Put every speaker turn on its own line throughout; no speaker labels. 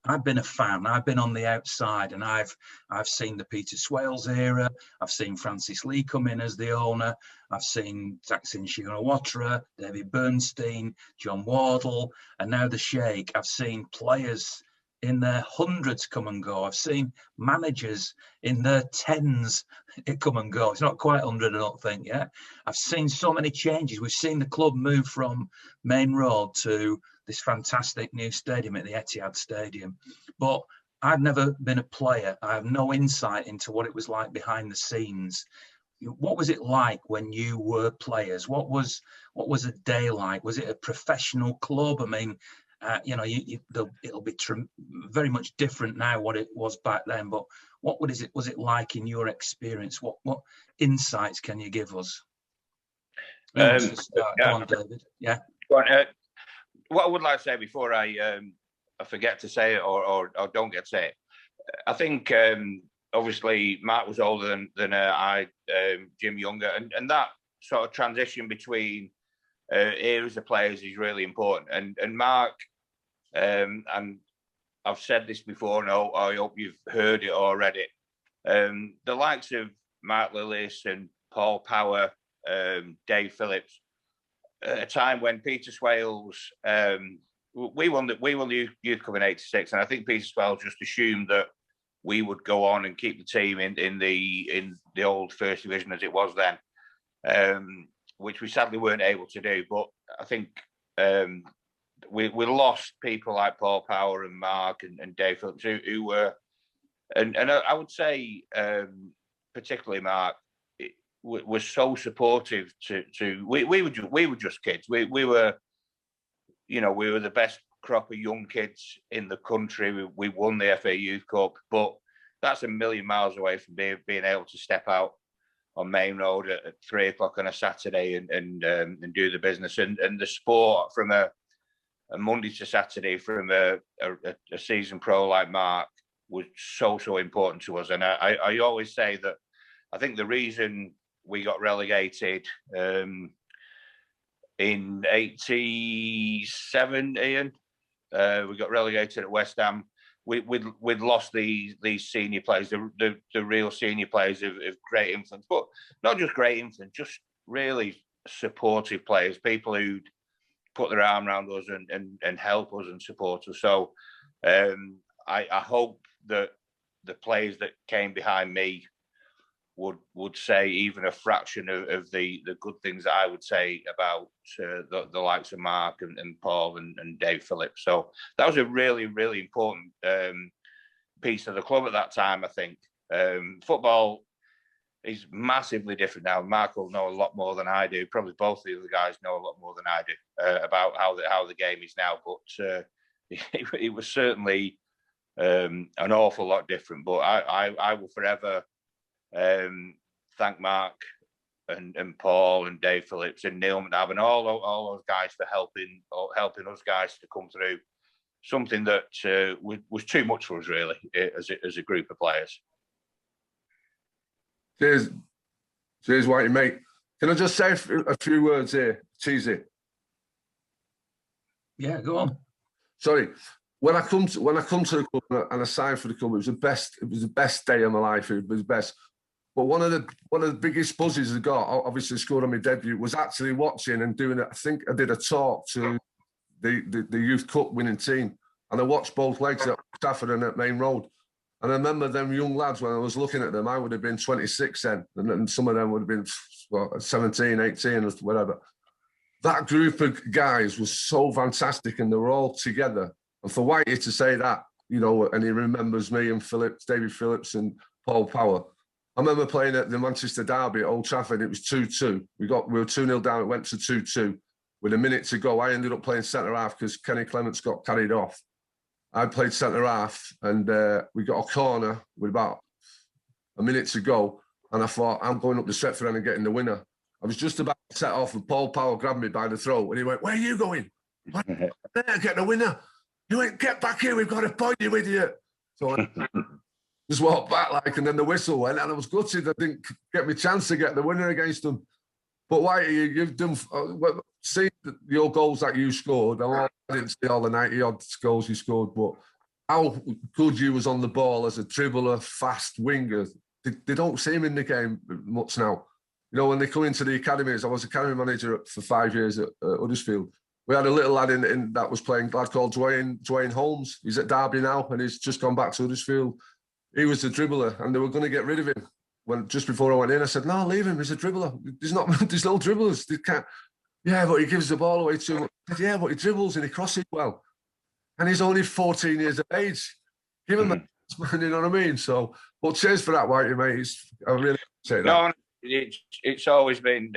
I've been a fan. I've been on the outside, and I've seen the Peter Swales era. I've seen Francis Lee come in as the owner. I've seen Thaksin Shinawatra, David Bernstein, John Wardle, and now the Sheikh. I've seen players in their hundreds come and go. I've seen managers in their tens come and go. It's not quite 100, I don't think, yet. I've seen so many changes. We've seen the club move from Main Road to this fantastic new stadium at the Etihad Stadium. But I've never been a player. I have no insight into what it was like behind the scenes. What was it like when you were players? What was a day like? Was it a professional club? I mean, it'll be very much different now what it was back then. But what was it like in your experience? What insights can you give us? Go on, David. Yeah.
What I would like to say before I forget to say it or don't get to say it, I think obviously Mark was older than I, Jim younger, and that sort of transition between eras of players is really important. And Mark, and I've said this before, and I hope you've heard it already. The likes of Mark Lillis and Paul Power, Dave Phillips, at a time when Peter Swales, we won the Youth Cup in '86, and I think Peter Swales just assumed that we would go on and keep the team in the old First Division as it was then, which we sadly weren't able to do. But I think we lost people like Paul Power and Mark and Dave Phillips who were, and I would say particularly Mark, was so supportive to we were just kids. We were, we were the best crop of young kids in the country. We won the FA Youth Cup, but that's a million miles away from being able to step out on Main Road at 3 o'clock on a Saturday and do the business and the sport from a Monday to Saturday from a seasoned pro like Mark was so important to us. And I always say that I think the reason we got relegated in '87, Ian, we got relegated at West Ham. We'd lost these senior players, the real senior players of great influence, but not just great influence, just really supportive players, people who'd put their arm around us and help us and support us. So I hope that the players that came behind me would say even a fraction of the good things that I would say about the likes of Mark and Paul and Dave Phillips. So that was a really, really important piece of the club at that time, I think. Football is massively different now. Mark will know a lot more than I do. Probably both the other guys know a lot more than I do about how the game is now. But it was certainly an awful lot different. But I will forever thank Mark and Paul and Dave Phillips and Neil McNabb and all those guys for helping us guys to come through something that was too much for us really as a group of players.
Cheers, Whitey, mate. Can I just say a few words here, Cheesy?
Yeah, go on.
Sorry. When I come to the club and I signed for the club, it was the best day of my life. It was the best. But one of the biggest buzzes I got, obviously scored on my debut, was actually watching and doing it. I think I did a talk to the Youth Cup winning team, and I watched both legs at Stafford and at Main Road. And I remember them young lads, when I was looking at them, I would have been 26 then, and some of them would have been 17, 18, or whatever. That group of guys was so fantastic, and they were all together. And for Whitey to say that, and he remembers me and David Phillips and Paul Power. I remember playing at the Manchester Derby at Old Trafford. It was 2-2. We were 2-0 down. It went to 2-2. With a minute to go, I ended up playing centre half because Kenny Clements got carried off. I played centre half, and we got a corner with about a minute to go. And I thought, I'm going up the Stretford end and getting the winner. I was just about to set off, and Paul Power grabbed me by the throat, and he went, "Where are you going?" I went, "There, get the winner." He went, "Get back here, we've got a point, you idiot." So I just walked back, and then the whistle went, and I was gutted I didn't get my chance to get the winner against them. But Whitey, you've done, see your goals that you scored. I didn't see all the 90-odd goals you scored, but how good you was on the ball as a dribbler, fast winger. They don't see him in the game much now. You know, when they come into the academies, I was academy manager for 5 years at Huddersfield. We had a little lad in that was playing, a lad called Dwayne Holmes. He's at Derby now, and he's just gone back to Huddersfield. He was the dribbler, and they were going to get rid of him. Just before I went in, I said, "No, leave him. He's a dribbler. There's no dribblers. They can't." Yeah, but he gives the ball away too much. I said, yeah, but he dribbles and he crosses well, and he's only 14 years of age. Give him that, you know what I mean? So, but cheers for that, Whitey, mate. I really appreciate that.
No, it's always been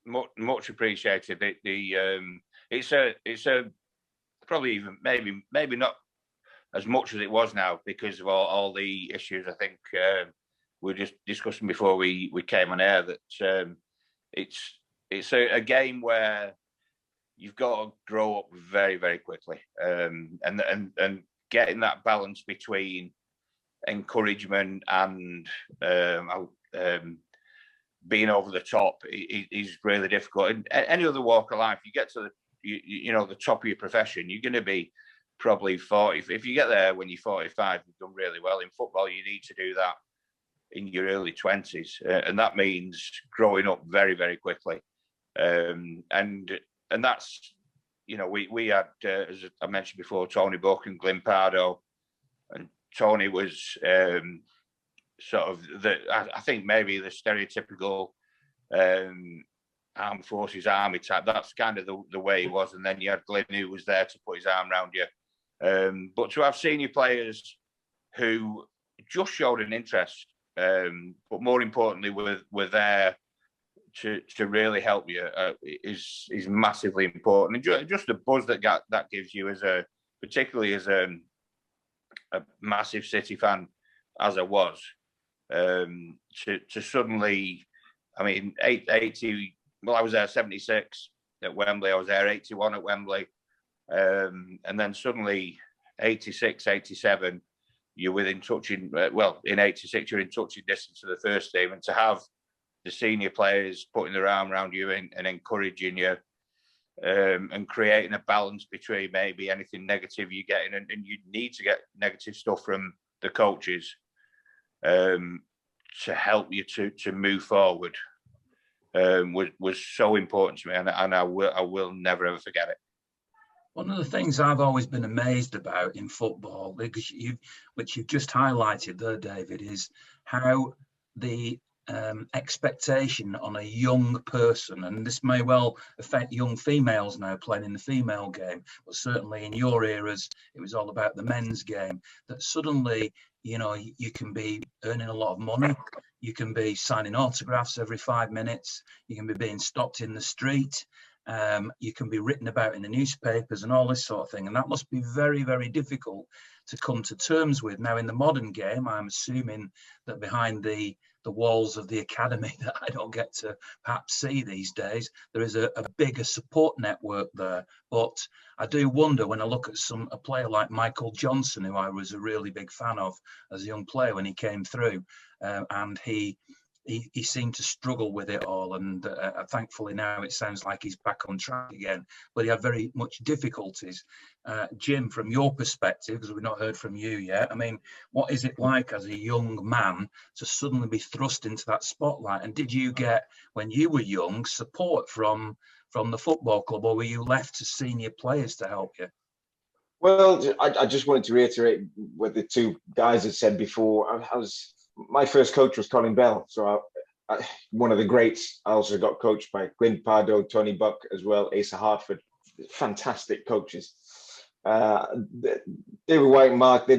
much appreciated. It's a probably even maybe not as much as it was now because of all the issues. I think we were just discussing before we came on air that it's a game where you've got to grow up very, very quickly, and getting that balance between encouragement and being over the top is really difficult. In any other walk of life, you get to the top of your profession, you're going to be probably 40. If you get there when you're 45, you've done really well. In football, you need to do that in your early 20s, and that means growing up very, very quickly. And that's, we had, as I mentioned before, Tony Buck and Glyn Pardo, and Tony was sort of I think maybe the stereotypical armed forces army type. That's kind of the way he was. And then you had Glyn, who was there to put his arm around you. But to have senior players who just showed an interest, but more importantly were there to really help you is massively important. And just the buzz that gives you particularly as a massive City fan as I was, to suddenly, I mean, 80. Well, I was there 76 at Wembley. I was there 81 at Wembley, and then suddenly 86, 87, you're within touching. In 86, you're in touching distance of the first team, and to have the senior players putting their arm around you and encouraging you, and creating a balance between maybe anything negative you're getting, and you need to get negative stuff from the coaches to help you to move forward, was so important to me, and I will never ever forget it.
One of the things I've always been amazed about in football, which you've just highlighted there, David, is how the expectation on a young person, and this may well affect young females now playing in the female game, but certainly in your eras it was all about the men's game, that suddenly you can be earning a lot of money, you can be signing autographs every 5 minutes, you can be being stopped in the street, you can be written about in the newspapers and all this sort of thing, and that must be very, very difficult to come to terms with. Now in the modern game, I'm assuming that behind the walls of the academy that I don't get to perhaps see these days, there is a bigger support network there. But I do wonder when I look at a player like Michael Johnson, who I was a really big fan of as a young player when he came through, and he seemed to struggle with it all, and thankfully now it sounds like he's back on track again, but he had very much difficulties. Jim, from your perspective, because we've not heard from you yet, I mean, what is it like as a young man to suddenly be thrust into that spotlight? And did you get, when you were young, support from the football club, or were you left to senior players to help you?
Well, I just wanted to reiterate what the two guys had said before. My first coach was Colin Bell, so one of the greats. I also got coached by Glyn Pardo, Tony Buck as well, Asa Hartford, fantastic coaches. David White and Mark,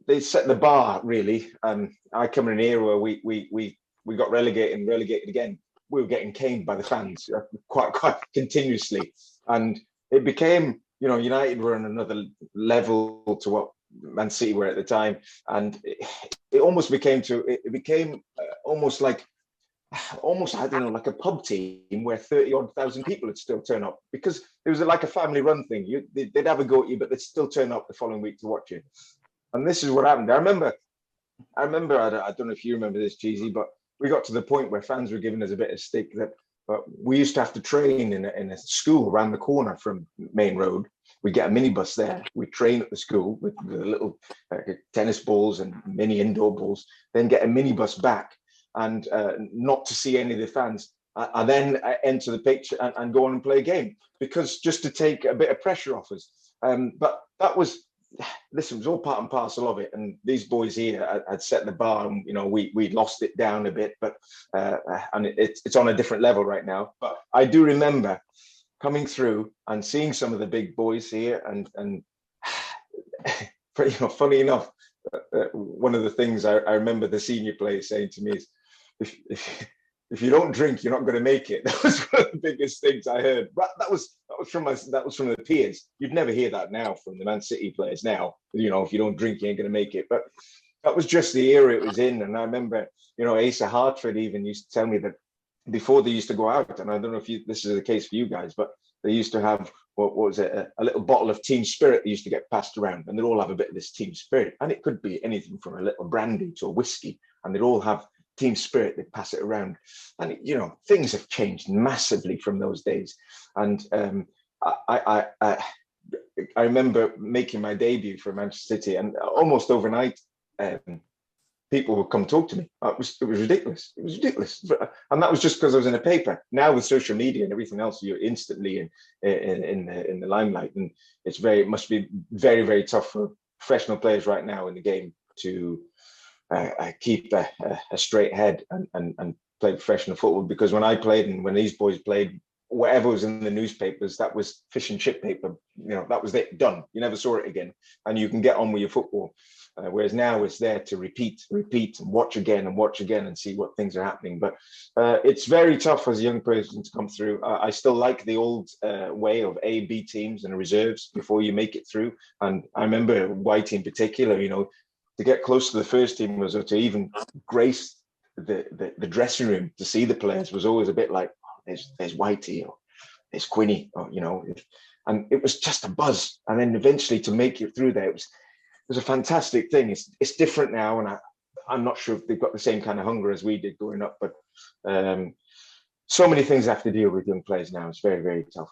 they set the bar really. I come in an era where we got relegated again. We were getting caned by the fans quite continuously, and it became, United were on another level to what Man City were at the time, and it almost became almost like I don't know, like a pub team where 30,000 people would still turn up, because it was like a family run thing. They'd have a go at you, but they'd still turn up the following week to watch you. And this is what happened. I remember. I don't know if you remember this, Cheesy, but we got to the point where fans were giving us a bit of stick that we used to have to train in a school around the corner from Main Road. we get a minibus there. We train at the school with the little tennis balls and mini indoor balls, then get a minibus back, and not to see any of the fans. I then enter the picture and go on and play a game, because just to take a bit of pressure off us. But that was, listen, it was all part and parcel of it. And these boys here had set the bar, and we lost it down a bit, but and it's on a different level right now. But I do remember coming through and seeing some of the big boys here, and funny enough, one of the things I remember the senior players saying to me is, if you don't drink, you're not going to make it. That was one of the biggest things I heard. But that was from the peers. You'd never hear that now from the Man City players. Now, if you don't drink, you ain't going to make it. But that was just the era it was in. And I remember, Asa Hartford even used to tell me that before they used to go out, and I don't know if this is the case for you guys, but they used to have, what was it, a little bottle of team spirit that used to get passed around, and they'd all have a bit of this team spirit. And it could be anything from a little brandy to a whiskey, and they'd all have team spirit. They pass it around, and things have changed massively from those days. And I remember making my debut for Manchester City, and almost overnight, people would come talk to me. It was ridiculous. It was ridiculous, and that was just because I was in a paper. Now with social media and everything else, you're instantly in the limelight, and it must be very, very tough for professional players right now in the game to keep a straight head and play professional football. Because when I played, and when these boys played, whatever was in the newspapers, that was fish and chip paper. That was it, done. You never saw it again, and you can get on with your football. Whereas now it's there to repeat, and watch again and see what things are happening. But it's very tough as a young person to come through. I still like the old way of A, B teams and reserves before you make it through. And I remember Whitey in particular, to get close to the first team was, or to even grace the dressing room to see the players, was always a bit like, oh, there's Whitey, or there's Quinny, or and it was just a buzz. And then eventually to make it through there, it was a fantastic thing. It's different now, and I'm not sure if they've got the same kind of hunger as we did growing up, but so many things I have to deal with young players now. It's very, very tough.